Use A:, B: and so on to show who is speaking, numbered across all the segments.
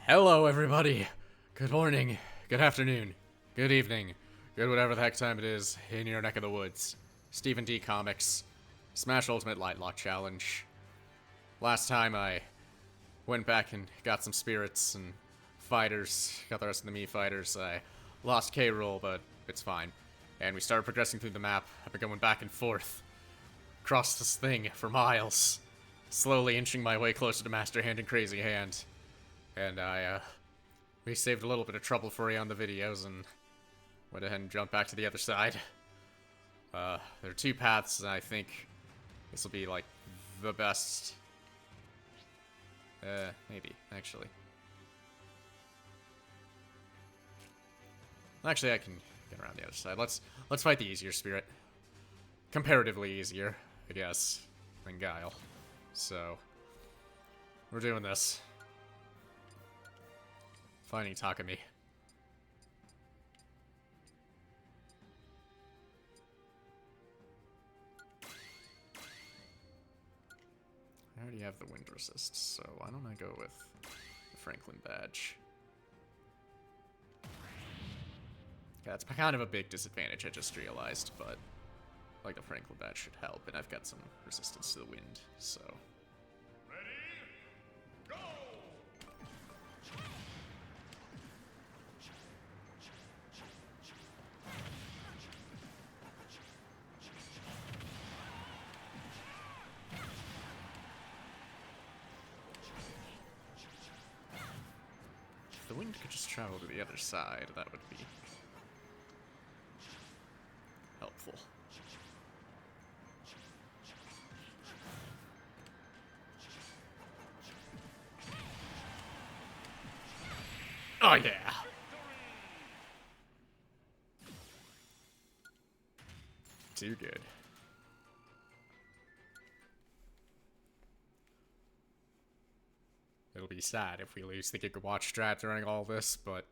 A: Hello, everybody. Good morning, good afternoon, good evening, good whatever the heck time it is in your neck of the woods. Stephen D. Comics, Smash Ultimate Lightlock Challenge. Last time I went back and got some spirits and fighters, got the rest of the Mii fighters. I lost K-Rool, but it's fine. And we started progressing through the map. I've been going back and forth across this thing for miles, slowly inching my way closer to Master Hand and Crazy Hand. And we saved a little bit of trouble for you on the videos and went ahead and jumped back to the other side. There are two paths, and I think this will be, like, the best. Maybe, actually. Actually, I can get around the other side. Let's fight the easier spirit. Comparatively easier, I guess, than Guile. So, we're doing this. Finding Takumi. I already have the wind resist, so why don't I go with the Franklin badge? Yeah, it's kind of a big disadvantage, I just realized, but like the Franklin badge should help, and I've got some resistance to the wind, so. If the wind could just travel to the other side, that would be helpful. Oh yeah! Too good. It'll be sad if we lose the Gigawatch strat during all this, but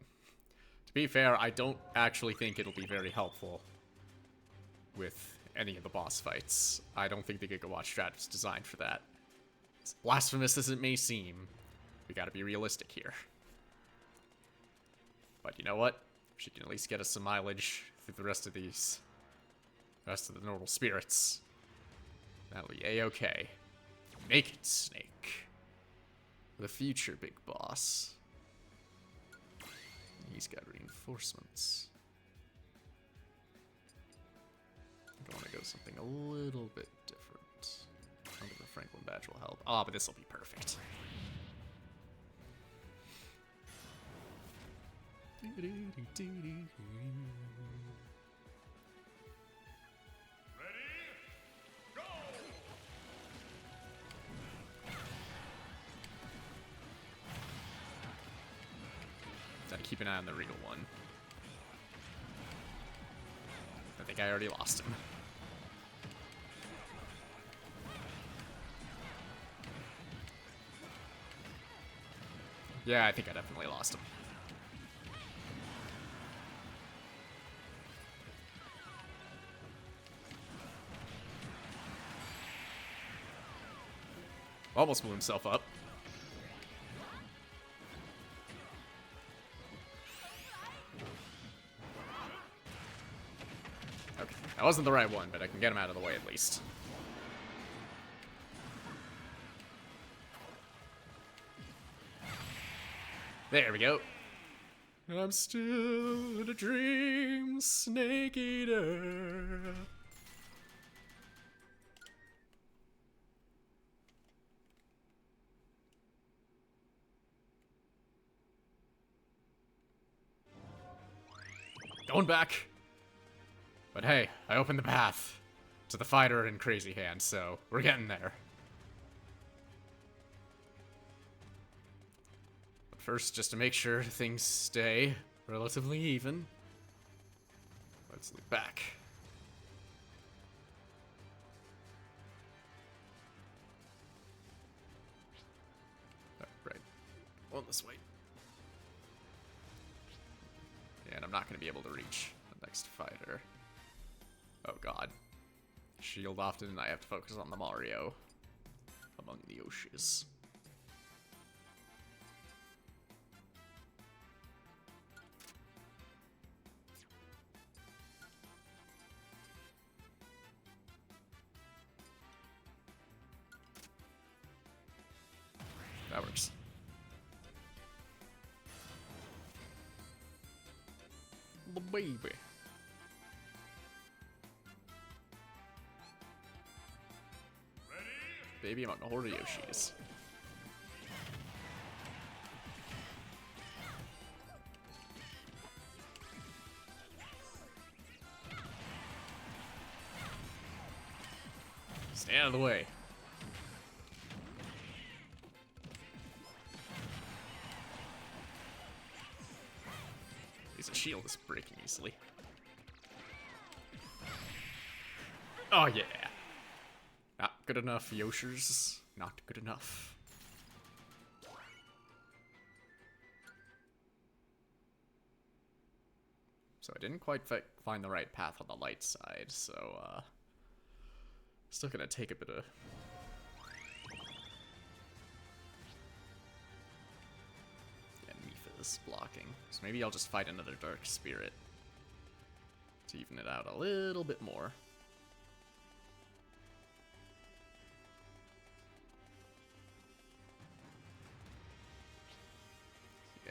A: to be fair, I don't actually think it'll be very helpful with any of the boss fights. I don't think the Gigawatch strat is designed for that. As blasphemous as it may seem, we gotta be realistic here. But you know what? She can at least get us some mileage through the rest of these. The rest of the normal spirits. That'll be a-okay. Make it, Snake. The future big boss. He's got reinforcements. I want to go something a little bit different. I think the Franklin badge will help. Ah, but this will be perfect. Gotta keep an eye on the real one. I think I already lost him. Yeah, I think I definitely lost him. Almost blew himself up. Okay, that wasn't the right one, but I can get him out of the way at least. There we go. I'm still in a dream, Snake Eater. Going back. But hey, I opened the path to the fighter and Crazy Hand, so we're getting there. But first, just to make sure things stay relatively even, let's look back. Oh, right. Well, this way. And I'm not going to be able to reach the next fighter. Oh god. Shield often, and I have to focus on the Mario among the Yoshis. That works. The baby. Baby among a horde of Yoshis. Stay out of the way. His shield is breaking easily. Oh yeah. Not good enough, Yoshers. Not good enough. So I didn't quite find the right path on the light side, so still gonna take a bit of... Yeah, Mifa is blocking. So maybe I'll just fight another Dark Spirit to even it out a little bit more.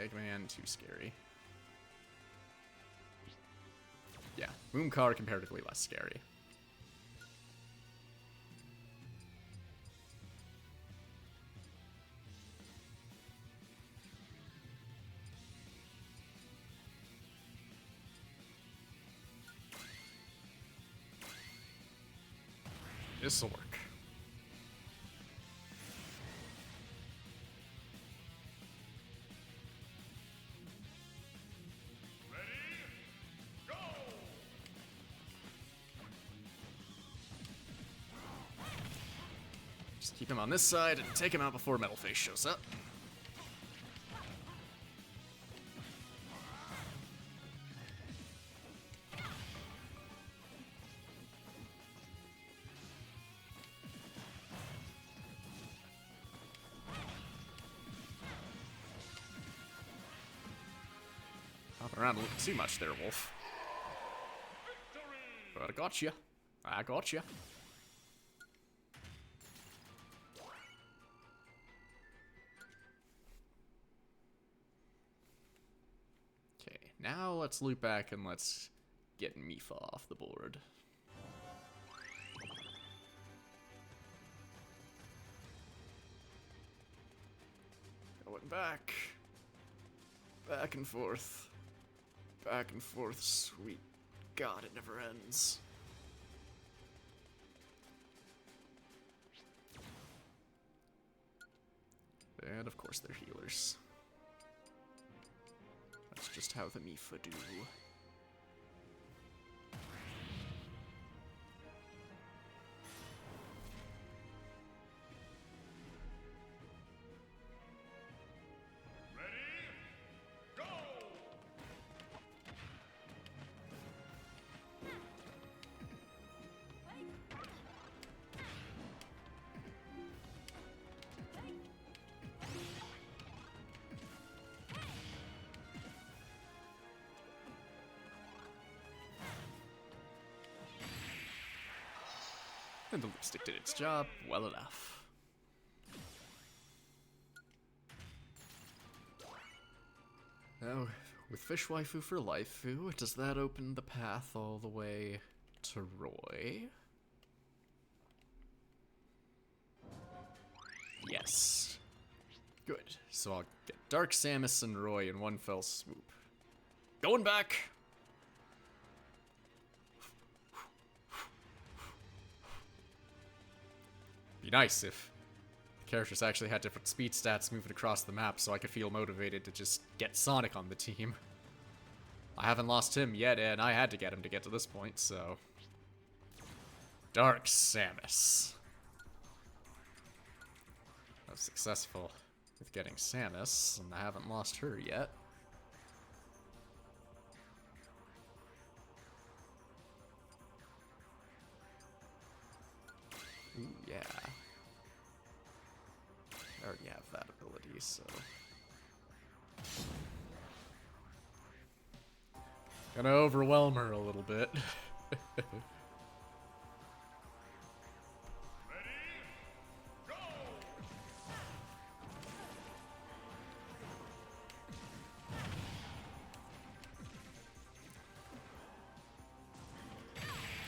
A: Eggman, too scary. Yeah, Mooncar comparatively less scary. This'll work. Just keep him on this side and take him out before Metalface shows up. Hopping around a little too much there, Wolf. But I got you. I got you. Now let's loop back and let's get Mifa off the board. Going back. Back and forth. Back and forth. Sweet God, it never ends. And of course they're healers. That's just how the Mifa do. And the lipstick did its job well enough. Now, with Fish Waifu for Laifu, does that open the path all the way to Roy? Yes. Good. So I'll get Dark Samus and Roy in one fell swoop. Going back! Be nice if the characters actually had different speed stats moving across the map so I could feel motivated to just get Sonic on the team. I haven't lost him yet, and I had to get him to get to this point, so... Dark Samus. I was successful with getting Samus, and I haven't lost her yet. yeah. I already have that ability, so... Gonna overwhelm her a little bit.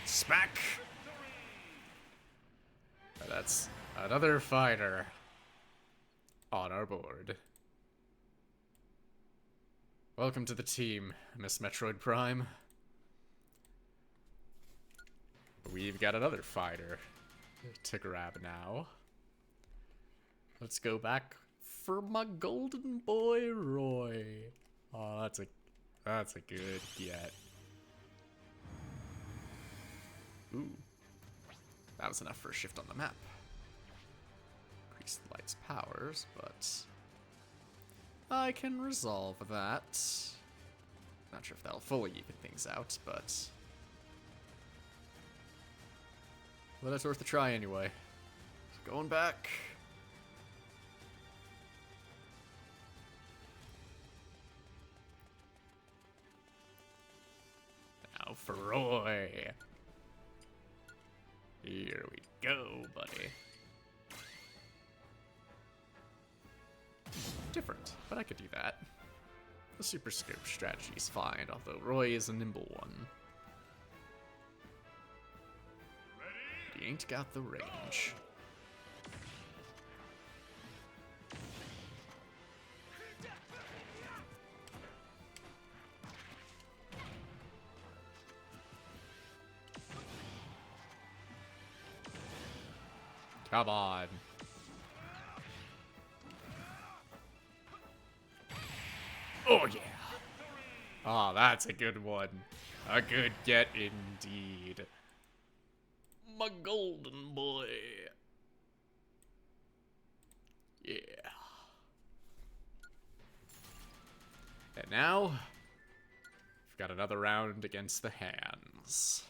A: Smack! That's another fighter on our board. Welcome to the team, Miss Metroid Prime. We've got another fighter to grab now. Let's go back for my golden boy Roy. Oh, that's a good get. Ooh. That was enough for a shift on the map. Increase the light's powers, but I can resolve that. Not sure if that'll fully even things out, but it's worth a try anyway. Going back. Now for Roy. Here we go, buddy. Different, but I could do that. The super scope strategy is fine, although Roy is a nimble one. He ain't got the range. Come on. Oh, yeah. Oh, that's a good one. A good get indeed. My golden boy. Yeah. And now, we've got another round against the hands.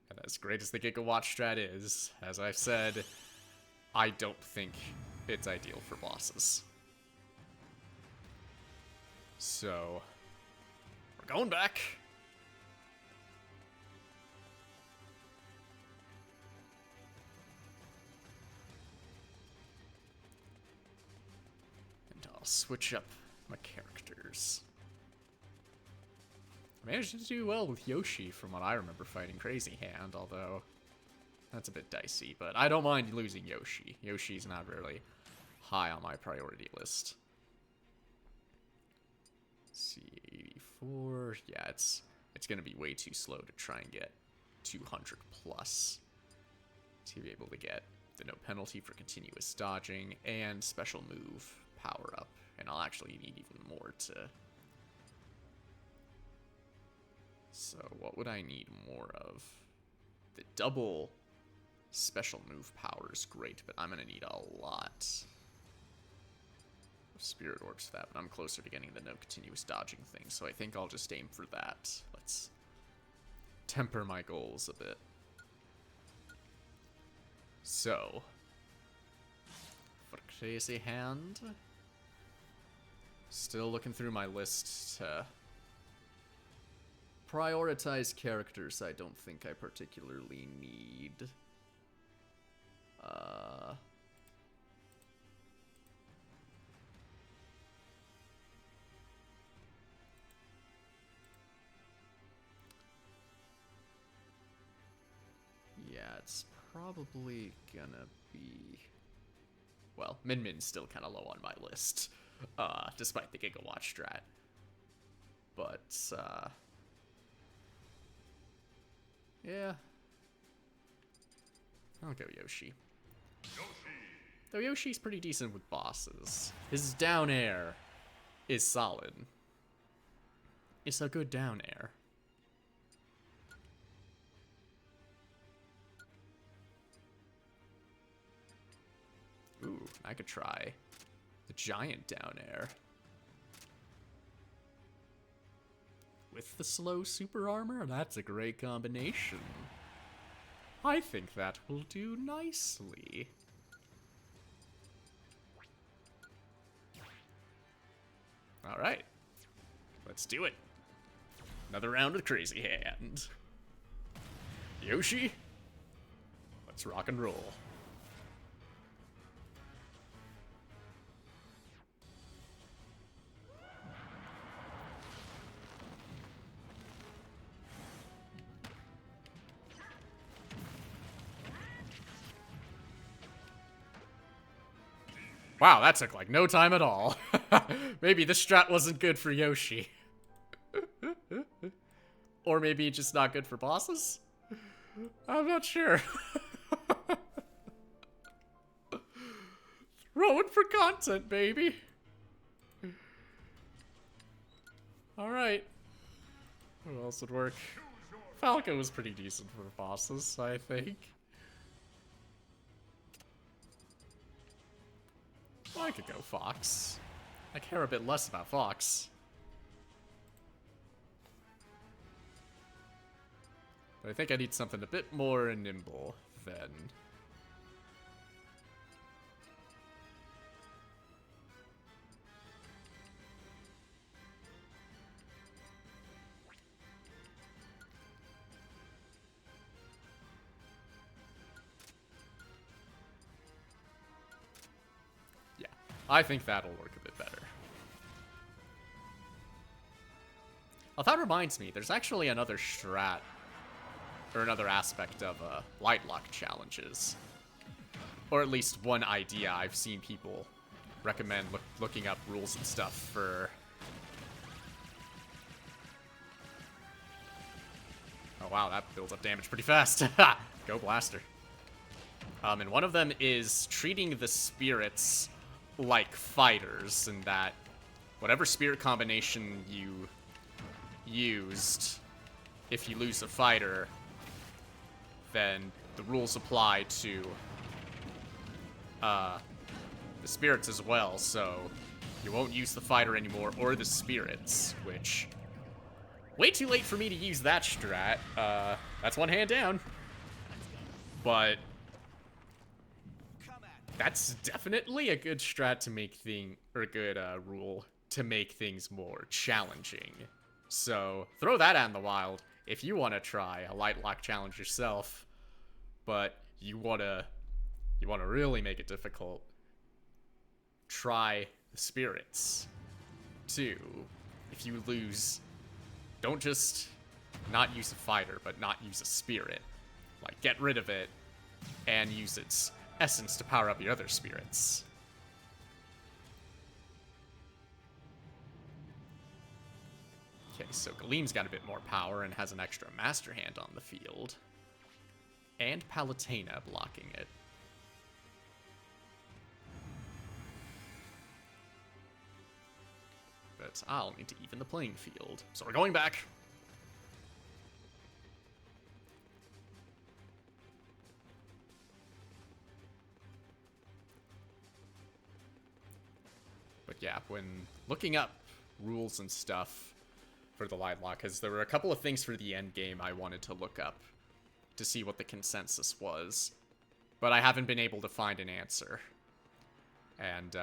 A: And as great as the Gigawatt strat is, as I've said, I don't think it's ideal for bosses. So, we're going back. And I'll switch up my characters. I managed to do well with Yoshi from what I remember fighting Crazy Hand, although that's a bit dicey, but I don't mind losing Yoshi. Yoshi's not really high on my priority list. Let's see, 84. Yeah, it's gonna be way too slow to try and get 200 plus to be able to get the no penalty for continuous dodging and special move power up, and I'll actually need even more to. So what would I need more of? The double special move power is great, but I'm gonna need a lot of spirit orbs for that, but I'm closer to getting the no continuous dodging thing, so I think I'll just aim for that. Let's temper my goals a bit. So, for Crazy Hand, still looking through my list to prioritize characters I don't think I particularly need. Yeah, it's probably gonna be... Well, Min Min's still kind of low on my list, despite the Gigawatt strat. But, yeah. I'll go Yoshi. Though Yoshi's pretty decent with bosses. His down air is solid. It's a good down air. Ooh, I could try the giant down air. With the slow super armor? That's a great combination. I think that will do nicely. Alright. Let's do it. Another round with Crazy Hand. Yoshi, let's rock and roll. Wow, that took like no time at all. Maybe this strat wasn't good for Yoshi. Or maybe just not good for bosses? I'm not sure. Throw it for content, baby. Alright. Who else would work? Falco was pretty decent for bosses, I think. I could go Fox. I care a bit less about Fox. But I think I need something a bit more nimble than... Yeah, I think that'll work a bit better. Oh, that reminds me, there's actually another strat or another aspect of LIGHTLOCKE challenges. Or at least one idea I've seen people recommend looking up rules and stuff for. Oh wow, that builds up damage pretty fast. Go Blaster. And one of them is treating the spirits like fighters, in that whatever spirit combination you used, if you lose a fighter, then the rules apply to the spirits as well, so you won't use the fighter anymore, or the spirits, which... Way too late for me to use that strat. That's one hand down. But... that's definitely a good strat to make or a good rule to make things more challenging. So, throw that out in the wild if you want to try a LIGHTLOCKE challenge yourself, but you want to really make it difficult. Try the spirits, too. If you lose, don't just not use a fighter, but not use a spirit. Like, get rid of it and use its essence to power up your other spirits. Okay, so Galeem's got a bit more power and has an extra Master Hand on the field. And Palutena blocking it. But I'll need to even the playing field. So we're going back. But yeah, when looking up rules and stuff for the LIGHTLOCKE, because there were a couple of things for the end game I wanted to look up to see what the consensus was, but I haven't been able to find an answer. And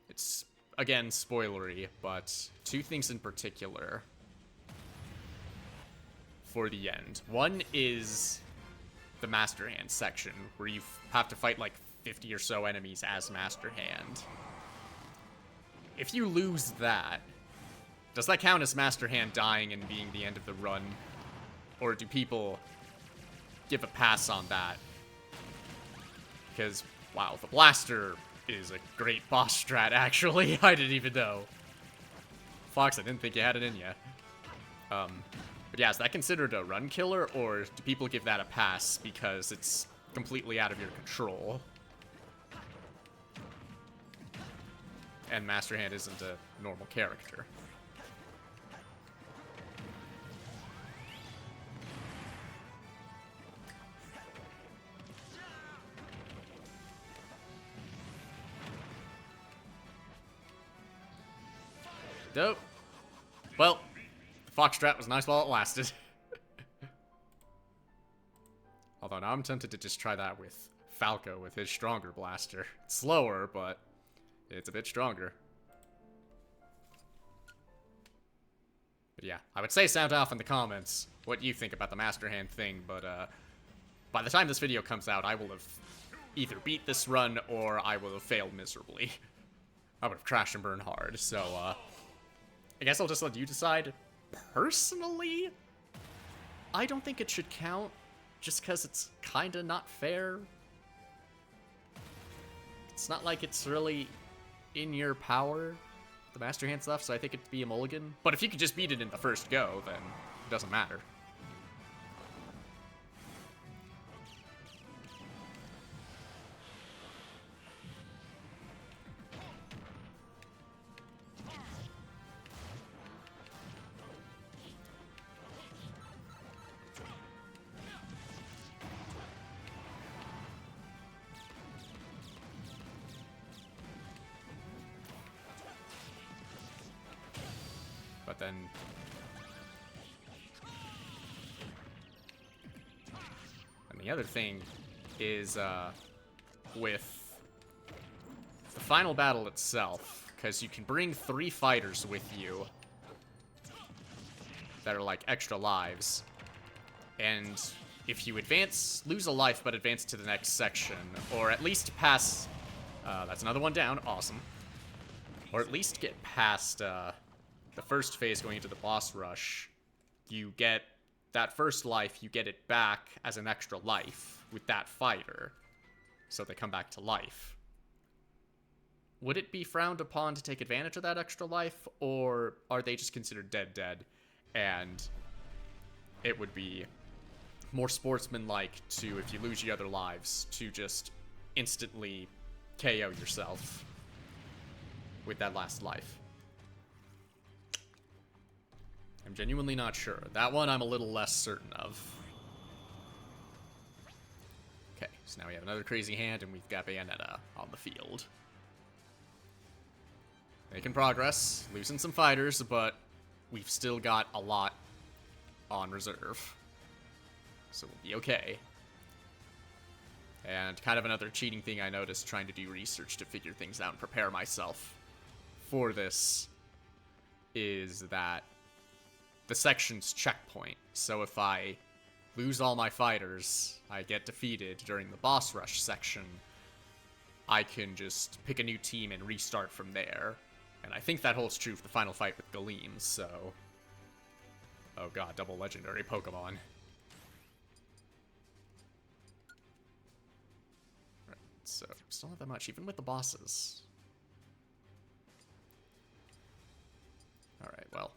A: it's, again, spoilery, but two things in particular for the end. One is the Master Hand section, where you have to fight like 50 or so enemies as Master Hand. If you lose that, does that count as Master Hand dying and being the end of the run? Or do people give a pass on that? Because, wow, the Blaster is a great boss strat, actually. I didn't even know. Fox, I didn't think you had it in you. But yeah, is that considered a run killer, or do people give that a pass because it's completely out of your control? And Master Hand isn't a normal character. Dope. Well, the Fox strat was nice while it lasted. Although now I'm tempted to just try that with Falco with his stronger blaster. It's slower, but it's a bit stronger. But yeah, I would say sound off in the comments what you think about the Master Hand thing, but by the time this video comes out, I will have either beat this run or I will have failed miserably. I would have crashed and burned hard, so I guess I'll just let you decide. Personally, I don't think it should count, just because it's kinda not fair. It's not like it's really in your power, the Master Hand stuff, so I think it'd be a mulligan. But if you could just beat it in the first go, then it doesn't matter. But then... And the other thing is, with the final battle itself, because you can bring 3 fighters with you that are, like, extra lives, and if you advance, lose a life, but advance to the next section, or at least pass... that's another one down, awesome. Or at least get past, the first phase going into the boss rush, you get that first life, you get it back as an extra life with that fighter. So they come back to life. Would it be frowned upon to take advantage of that extra life, or are they just considered dead, and it would be more sportsmanlike to, if you lose your other lives, to just instantly KO yourself with that last life? I'm genuinely not sure. That one I'm a little less certain of. Okay, so now we have another crazy hand, and we've got Bayonetta on the field. Making progress, losing some fighters, but we've still got a lot on reserve. So we'll be okay. And kind of another cheating thing I noticed trying to do research to figure things out and prepare myself for this is that the section's checkpoint. So if I lose all my fighters, I get defeated during the boss rush section, I can just pick a new team and restart from there. And I think that holds true for the final fight with Galeem, so... Oh god, double legendary Pokemon. Right, so, still not that much, even with the bosses. Alright, well...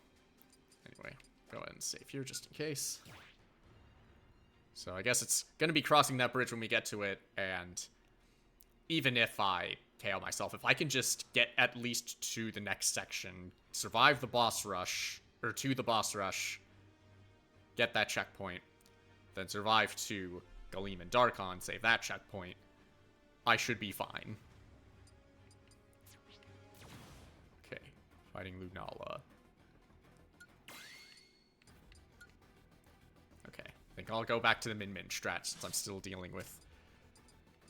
A: Anyway, go ahead and save here just in case. So I guess it's going to be crossing that bridge when we get to it, and even if I KO myself, if I can just get at least to the next section, survive the boss rush, or to the boss rush, get that checkpoint, then survive to Galeem and Darkon, save that checkpoint, I should be fine. Okay, fighting Lunala. I think I'll go back to the Min strat since I'm still dealing with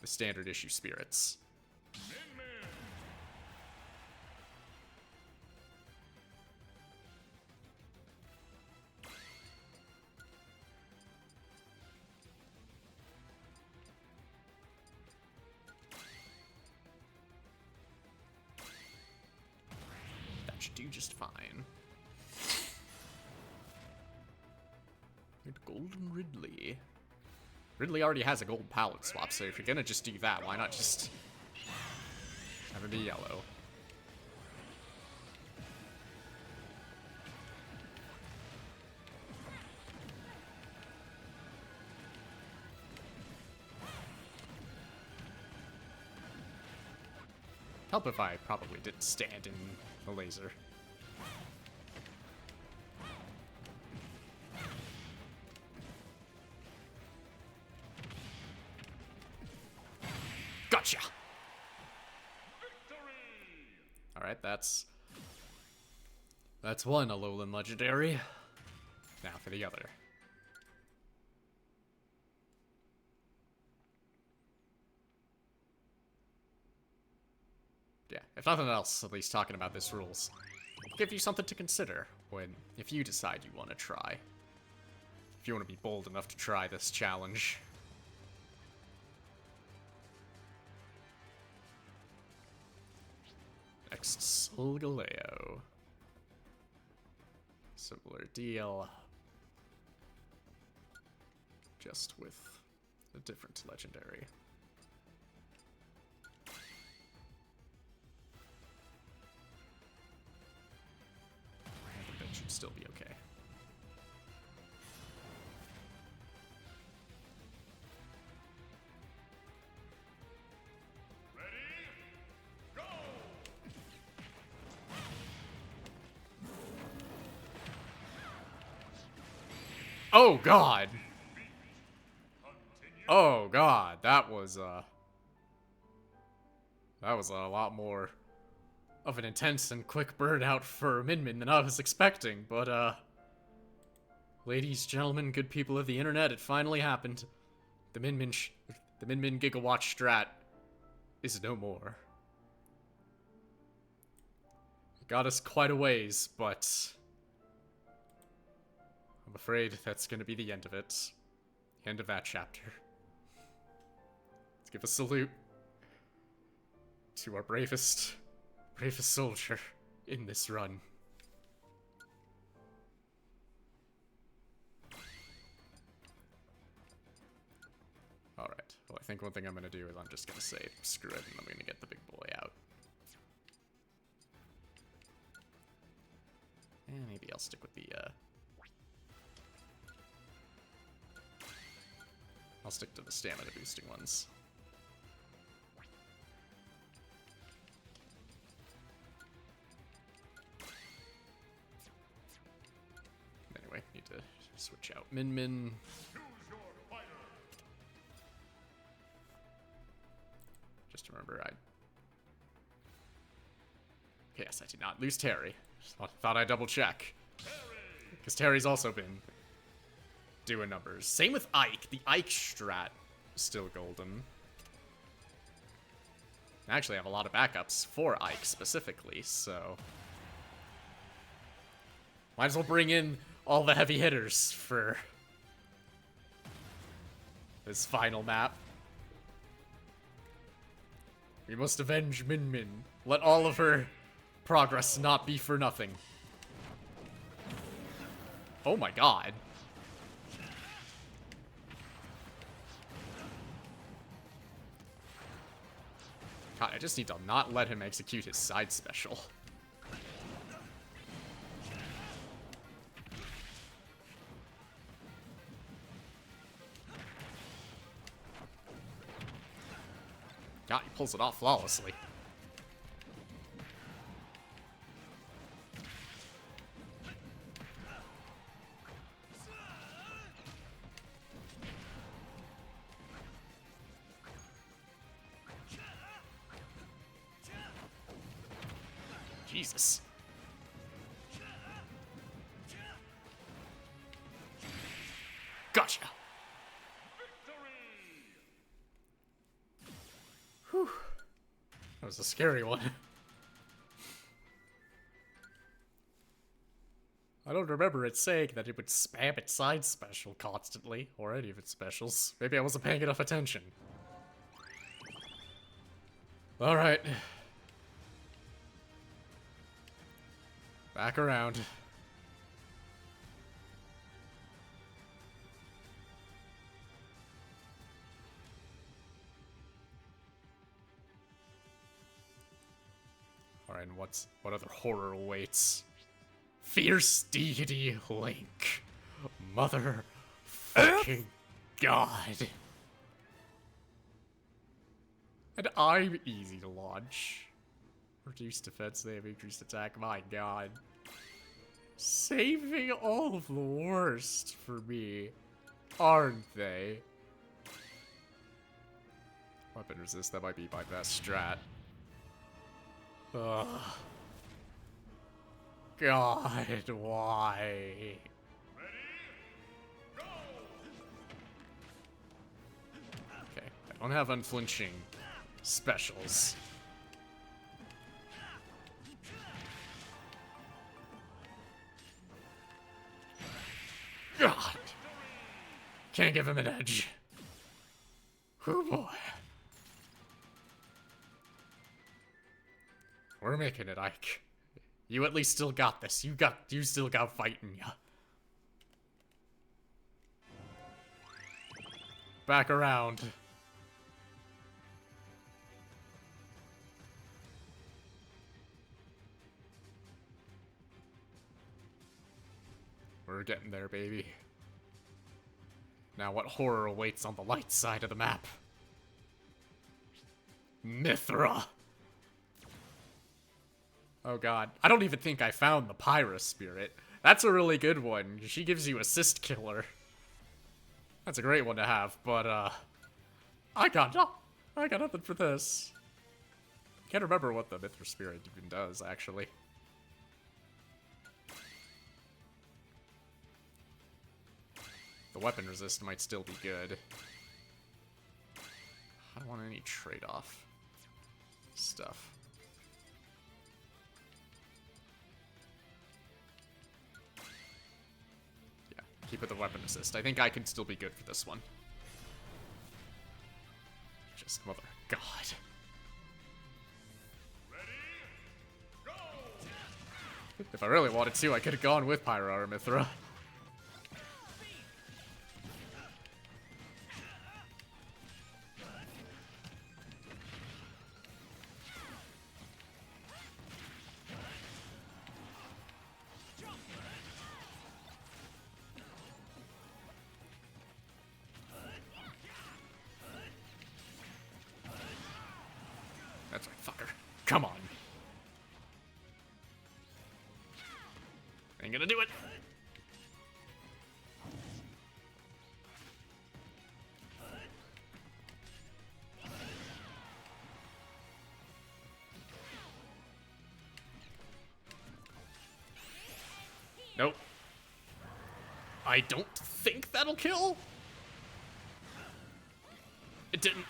A: the standard issue spirits. That should do just fine. Golden Ridley. Ridley already has a gold palette swap, so if you're gonna just do that, why not just have it be yellow? Help if I probably didn't stand in the laser. Gotcha! Alright, that's one Alolan legendary. Now for the other. if nothing else, at least talking about this rules, give you something to consider if you decide you want to try. If you want to be bold enough to try this challenge. Next, Solgaleo. Similar deal. Just with a different legendary. I think that should still be okay. Oh god! Oh god, that was a lot more of an intense and quick burnout for Min Min than I was expecting, but ladies, gentlemen, good people of the internet, it finally happened. The Min Min Gigawatt strat is no more. It got us quite a ways, but I'm afraid that's going to be the end of it. The end of that chapter. Let's give a salute to our bravest soldier in this run. Alright, well I think one thing I'm going to do is I'm just going to say screw it and I'm going to get the big boy out. And maybe I'll stick with the, I'll stick to the stamina boosting ones. Anyway, need to switch out Min Min. Just remember, yes, I did not lose Terry. Just thought I'd double check. Because Terry's also been doing numbers. Same with Ike. The Ike strat is still golden. I actually have a lot of backups for Ike specifically, so might as well bring in all the heavy hitters for this final map. We must avenge Min Min. Let all of her progress not be for nothing. Oh my god. God, I just need to not let him execute his side special. God, he pulls it off flawlessly. Jesus. Gotcha. Whew. That was a scary one. I don't remember it saying that it would spam its side special constantly, or any of its specials. Maybe I wasn't paying enough attention. Alright. Back around. Alright, and what other horror awaits? Fierce deity Link. Mother fucking God. And I'm easy to launch. Reduced defense, they have increased attack. My god. Saving all of the worst for me, aren't they? Weapon resist, that might be my best strat. Ugh. God, why? Okay, I don't have unflinching specials. God. Can't give him an edge. Oh boy. We're making it, Ike. You at least still got this. You still got fighting ya. Back around. We're getting there, baby. Now what horror awaits on the light side of the map? Mithra. Oh god. I don't even think I found the Pyra Spirit. That's a really good one. She gives you assist killer. That's a great one to have, but I got nothing for this. Can't remember what the Mithra Spirit even does, actually. The weapon resist might still be good. I don't want any trade-off stuff. Yeah, keep it the weapon assist. I think I can still be good for this one. Just mother of God. If I really wanted to, I could have gone with Pyra or Mithra. That's right, fucker. Come on. Ain't gonna do it. Nope. I don't think that'll kill. It didn't.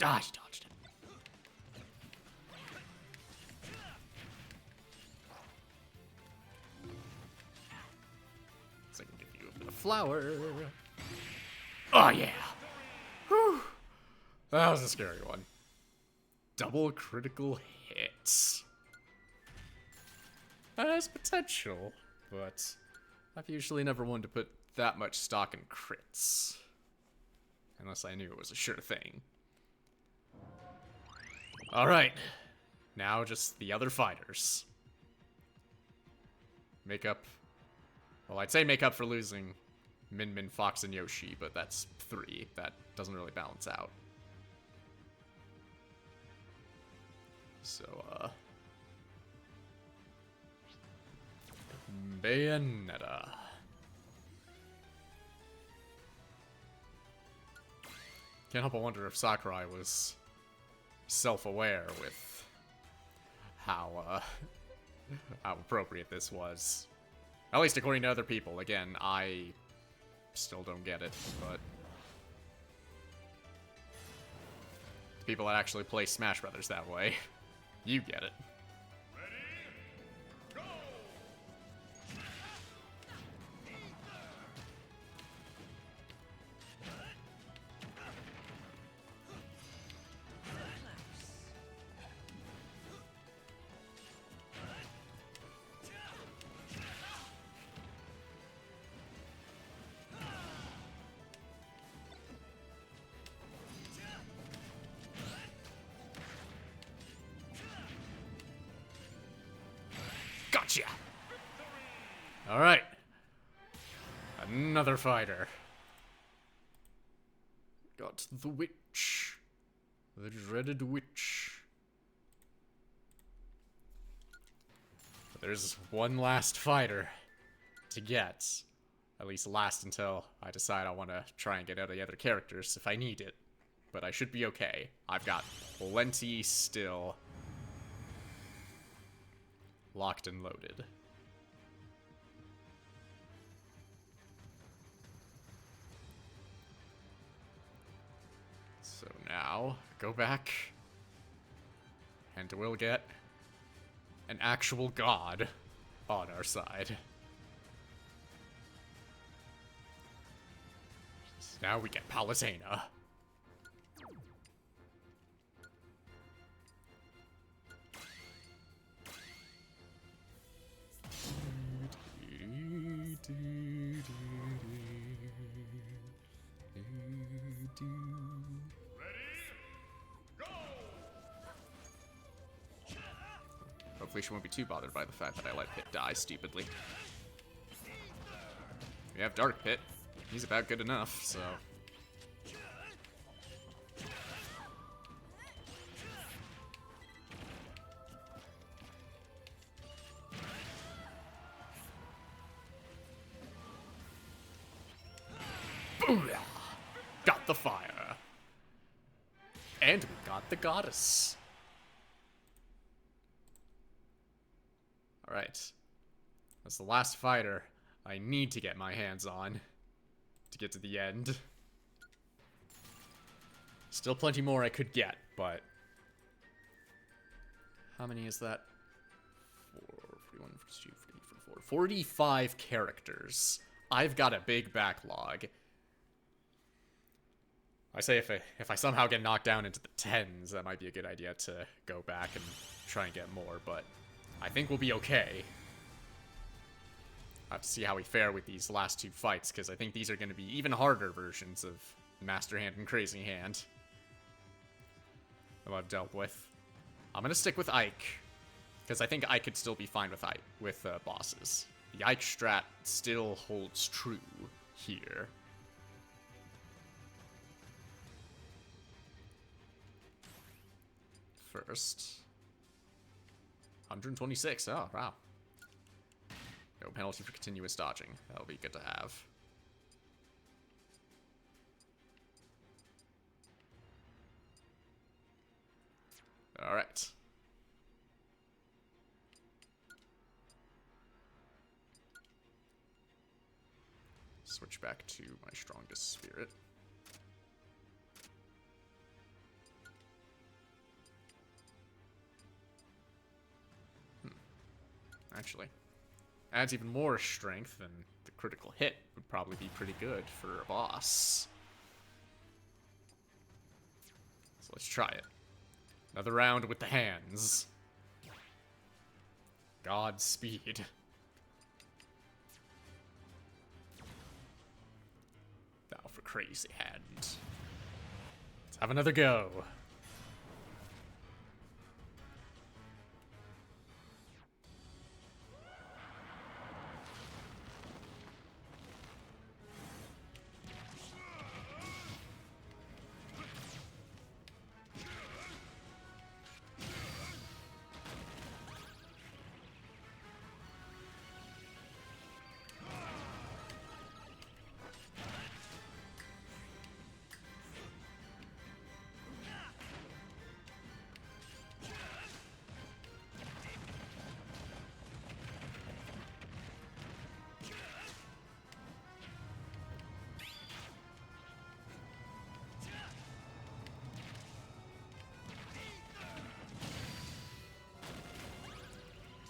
A: Ah, he dodged it. So I can give you a bit of flour. Oh, yeah. Whew. That was a scary one. Double critical hits. That has potential, but I've usually never wanted to put that much stock in crits. Unless I knew it was a sure thing. Alright, now just the other fighters. Make up, well, I'd say make up for losing Min Min, Fox, and Yoshi, but that's 3. That doesn't really balance out. So, Bayonetta. Can't help but wonder if Sakurai was self-aware with how appropriate this was. At least according to other people. Again, I still don't get it, but the people that actually play Smash Brothers that way, you get it. Gotcha! Alright. Another fighter. Got the witch. The dreaded witch. But there's one last fighter to get. At least last until I decide I want to try and get out of the other characters if I need it. But I should be okay. I've got plenty still locked and loaded. now go back and we'll get an actual god on our side. Now we get Palutena. Hopefully she won't be too bothered by the fact that I let Pit die stupidly. We have Dark Pit. He's about good enough, so... Booyah! Got the fire. And we got the goddess. Alright. That's the last fighter I need to get my hands on to get to the end. Still plenty more I could get, but... How many is that? 41, 42, 44, 45 characters. I've got a big backlog. I say if I somehow get knocked down into the 10s, that might be a good idea to go back and try and get more, but I think we'll be okay. I have to see how we fare with these last two fights, because I think these are going to be even harder versions of Master Hand and Crazy Hand that I've dealt with. I'm going to stick with Ike, because I think Ike could still be fine with bosses. The Ike strat still holds true here. First. 126, oh, wow. No penalty for continuous dodging. That'll be good to have. Alright. Switch back to my strongest spirit. Actually, adds even more strength, and the critical hit would probably be pretty good for a boss. So let's try it. Another round with the hands. Godspeed. Now for Crazy Hand. Let's have another go.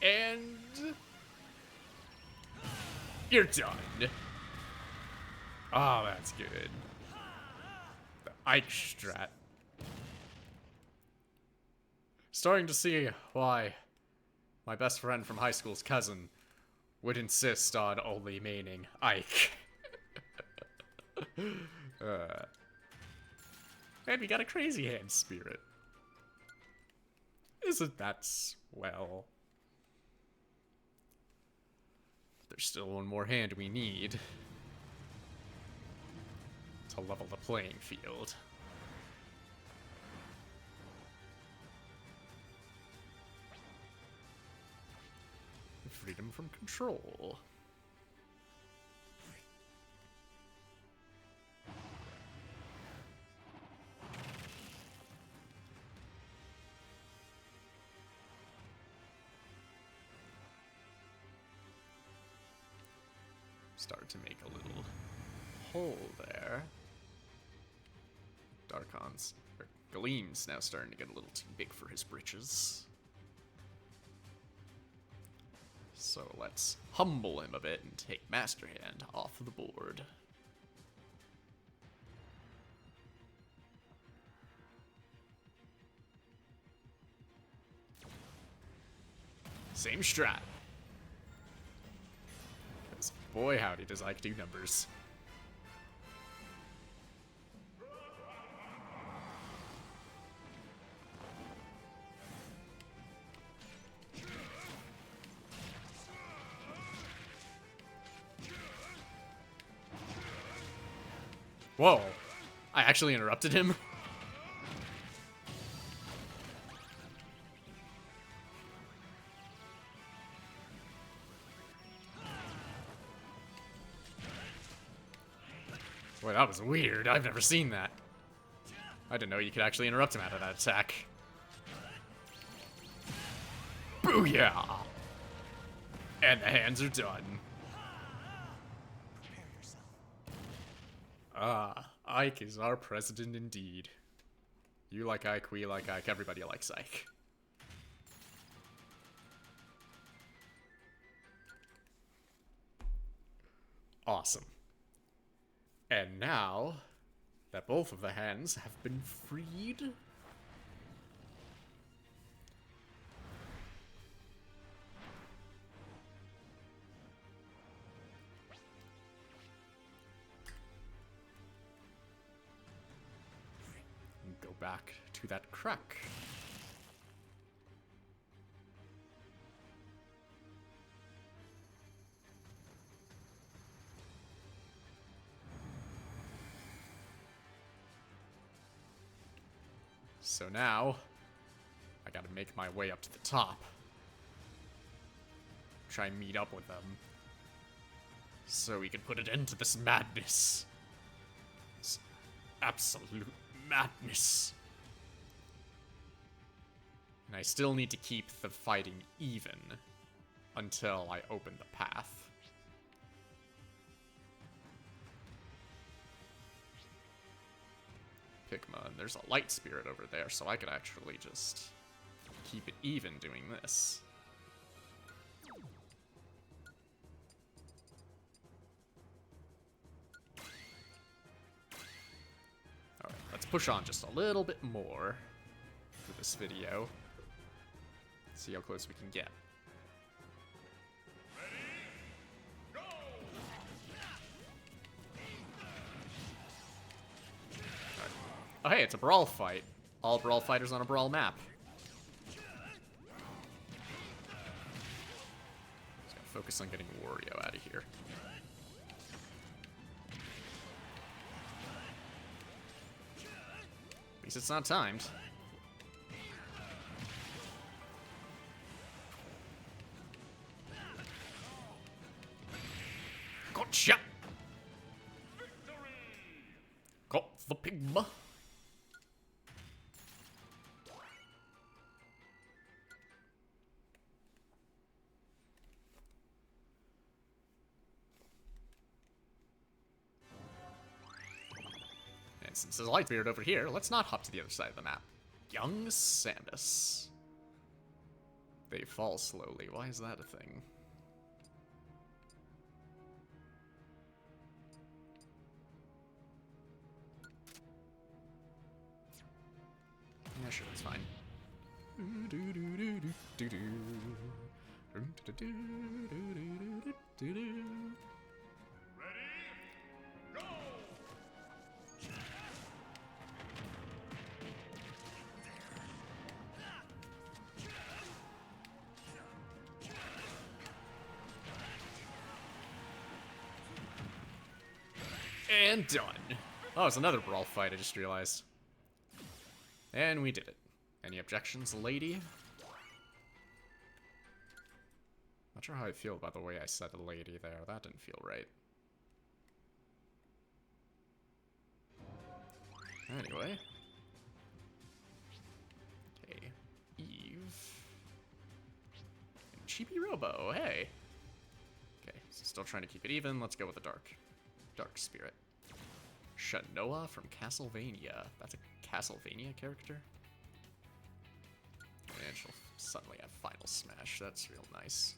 A: And you're done. Oh, that's good. The Ike strat. Starting to see why my best friend from high school's cousin would insist on only maining Ike. And we got a Crazy Hand spirit. Isn't that swell? There's still one more hand we need to level the playing field. Freedom from control. Start to make a little hole there. Darkon's, or Gleam's now starting to get a little too big for his britches. So let's humble him a bit and take Master Hand off the board. Same strat. Because boy howdy does Ike do numbers. Whoa, I actually interrupted him? Boy, that was weird. I've never seen that. I didn't know you could actually interrupt him out of that attack. Booyah! And the hands are done. Ah, Ike is our president indeed. You like Ike, we like Ike, everybody likes Ike. Awesome. And now that both of the hands have been freed, go back to that crack. So now, I gotta make my way up to the top. Try and meet up with them. So we can put an end to this madness. This absolute madness. And I still need to keep the fighting even until I open the path. Pigma, and there's a light spirit over there, so I could actually just keep it even doing this. Alright, let's push on just a little bit more for this video. See how close we can get. Oh hey, it's a brawl fight. All brawl fighters on a brawl map. Just gotta focus on getting Wario out of here. At least it's not timed. Gotcha! Got the Pigma. And since there's a Lightbeard over here, let's not hop to the other side of the map. Young Samus. They fall slowly. Why is that a thing? Yeah, sure, that's fine. And done. Oh, it's another brawl fight, I just realized. And we did it. Any objections, lady? Not sure how I feel about the way I said lady there. That didn't feel right. Anyway. Okay. Eve. And Chibi Robo, hey. Okay, so still trying to keep it even. Let's go with the Dark Spirit. Shanoa from Castlevania. That's a Castlevania character. And she'll suddenly have Final Smash. That's real nice.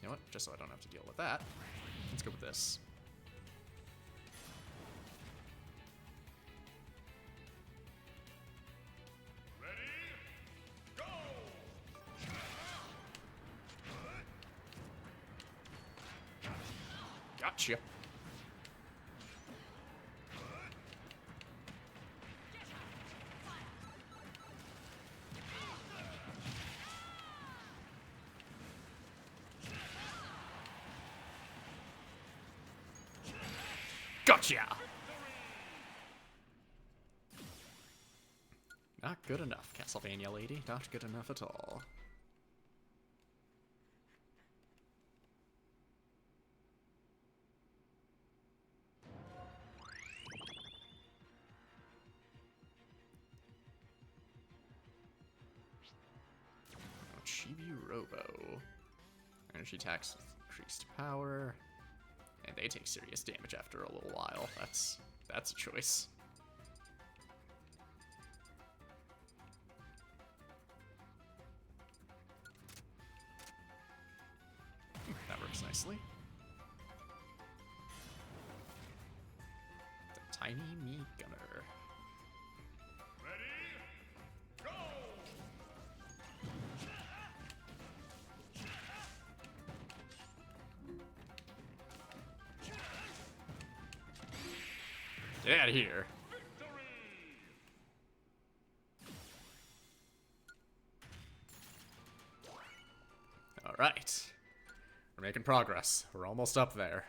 A: You know what? Just so I don't have to deal with that, let's go with this. Gotcha. Gotcha! Not good enough, Castlevania lady. Not good enough at all. Chibi Robo. Energy attacks with increased power. And they take serious damage after a little while. That's a choice. That works nicely. The Tiny Me Gunner. Get out of here. All right. We're making progress. We're almost up there.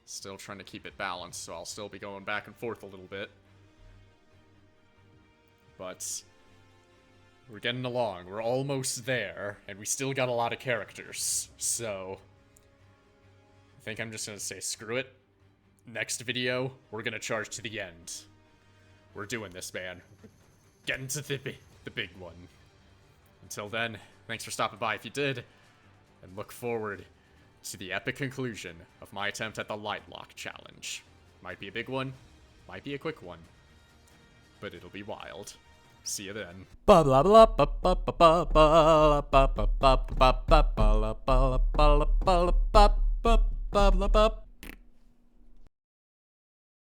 A: Still trying to keep it balanced, so I'll still be going back and forth a little bit. But we're getting along. We're almost there, and we still got a lot of characters. So I think I'm just gonna say screw it. Next video, we're gonna charge to the end. We're doing this, man. Getting to the big one. Until then, thanks for stopping by if you did, and look forward to the epic conclusion of my attempt at the LIGHTLOCKE challenge. Might be a big one, might be a quick one, but it'll be wild. See you then. Blah blah blah blah blah blah blah blah blah blah blah blah blah blah blah blah blah blah blah blah.